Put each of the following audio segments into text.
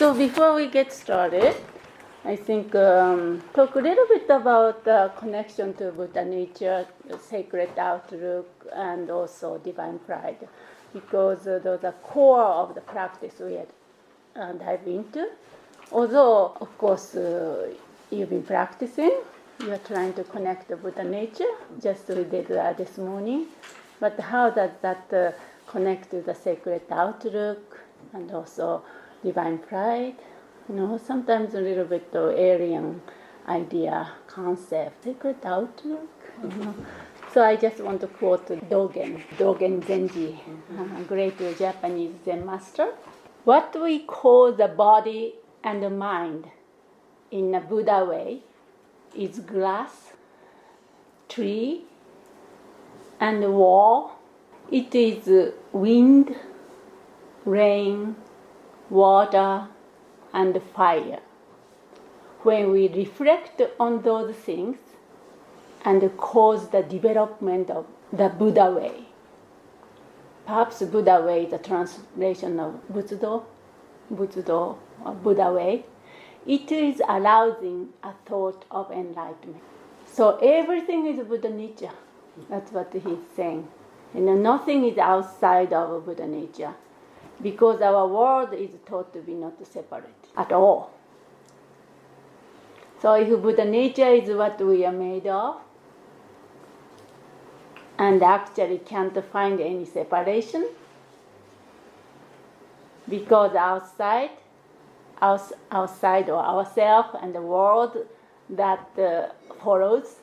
So before we get started, I think talk a little bit about the connection to Buddha nature, sacred outlook, and also divine pride, because those are core of the practice we dive into. Although, of course, you've been practicing, you're trying to connect the Buddha nature, just we did this morning. But how does that connect to the sacred outlook and also divine pride? Sometimes a little bit of alien idea, concept, sacred outlook. So I just want to quote Dogen Zenji, a great Japanese Zen master. What we call the body and the mind in a Buddha way is glass, tree, and wall. It is wind, rain, water, and fire. When we reflect on those things and cause the development of the Buddha way, perhaps Buddha way is a translation of Butsudo or Buddha way, it is arousing a thought of enlightenment. So everything is Buddha nature. That's what he's saying. Nothing is outside of Buddha nature, because our world is taught to be not separate at all. So if Buddha nature is what we are made of, and actually can't find any separation, because outside or ourselves and the world that follows,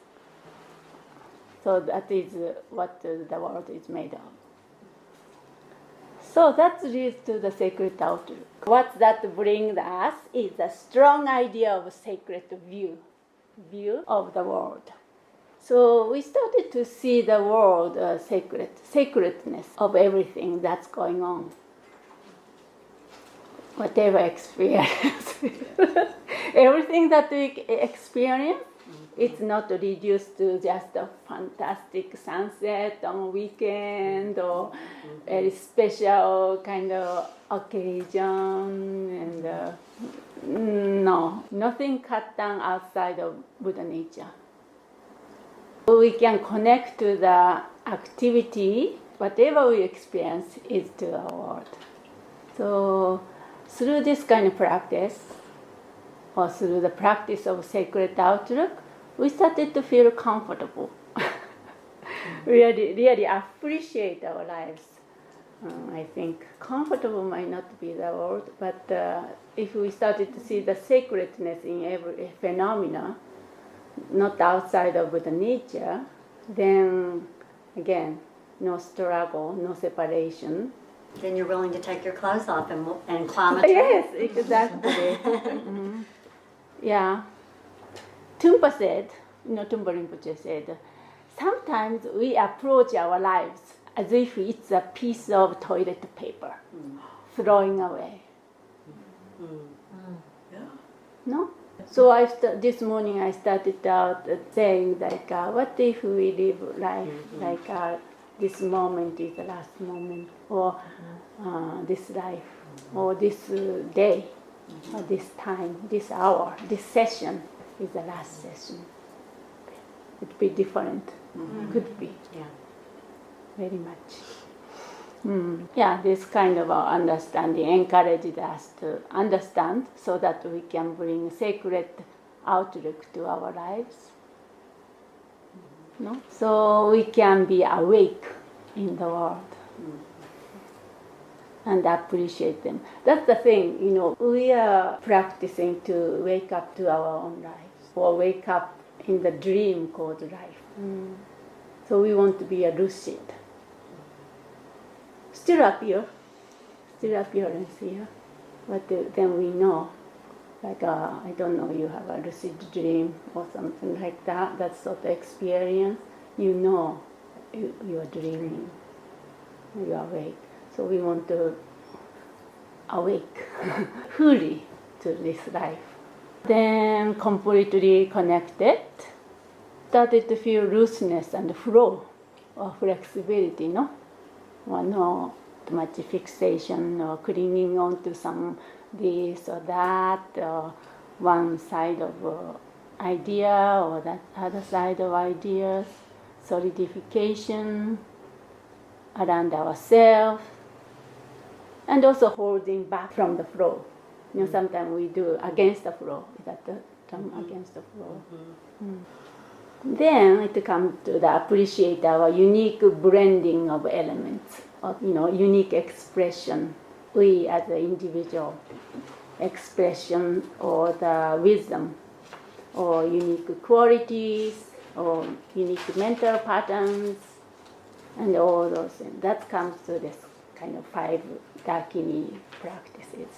so that is what the world is made of. So that leads to the sacred outlook. What that brings us is a strong idea of sacred view of the world. So we started to see the world sacredness of everything that's going on. Whatever experience, everything that we experience, it's not reduced to just a fantastic sunset on weekend or a special kind of occasion. And no, nothing cut down outside of Buddha nature. We can connect to the activity, whatever we experience is to our world. So through this kind of practice, or through the practice of sacred outlook, we started to feel comfortable. really appreciate our lives. I think comfortable might not be the word, but if we started to see the sacredness in every phenomena, not outside of Buddha nature, then again, no struggle, no separation. Then you're willing to take your clothes off and climb a tree. Yes, exactly. Mm-hmm. Yeah. Tumpa said, Tumpa Rinpoche said, sometimes we approach our lives as if it's a piece of toilet paper, throwing away. Yeah. No? So this morning I started out saying like, what if we live life like this moment is the last moment, or this life, or this day, or this time, this hour, this session is the last session. It'd be different. Could be. Yeah. Very much. Yeah, this kind of understanding encouraged us to understand so that we can bring sacred outlook to our lives. No? So we can be awake in the world and appreciate them. That's the thing, we are practicing to wake up to our own lives, or wake up in the dream called life. So we want to be a lucid. Still appearance here, but then we know, like I don't know, you have a lucid dream or something like that. That sort of experience, you are dreaming, you are awake. So we want to awake fully to this life. Then completely connected, started to feel looseness and flow or flexibility, no? much fixation or clinging on to some this or that, or one side of idea or that other side of ideas, solidification around ourselves, and also holding back from the flow. Sometimes we do against the flow. Is that the term, against the flow? Then it comes to the appreciate our unique blending of elements, of unique expression. We as an individual expression, or the wisdom, or unique qualities, or unique mental patterns, and all those things. That comes to this kind of 5 Dakini practices.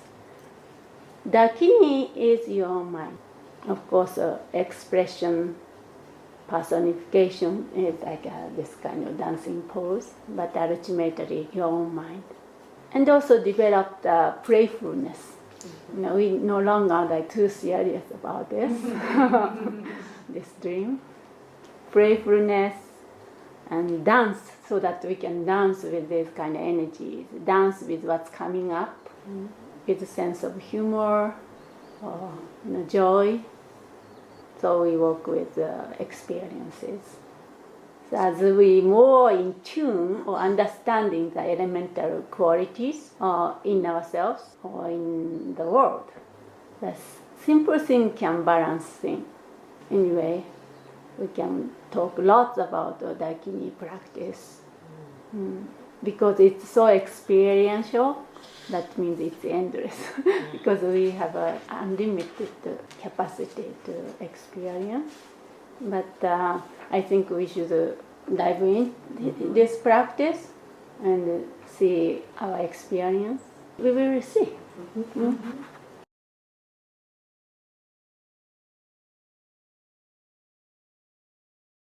Dakini is your mind. Of course, expression, personification is like this kind of dancing pose, but ultimately your own mind. And also develop the playfulness. We no longer like too serious about this, this dream. Playfulness and dance, so that we can dance with these kind of energies, dance with what's coming up, with a sense of humor or joy. So we work with experiences. So as we more in tune or understanding the elemental qualities in ourselves or in the world, the simple thing can balance things. Anyway, we can talk lots about the Dakini practice. Because it's so experiential, that means it's endless. Because we have an unlimited capacity to experience. But I think we should dive in this practice and see our experience. We will see.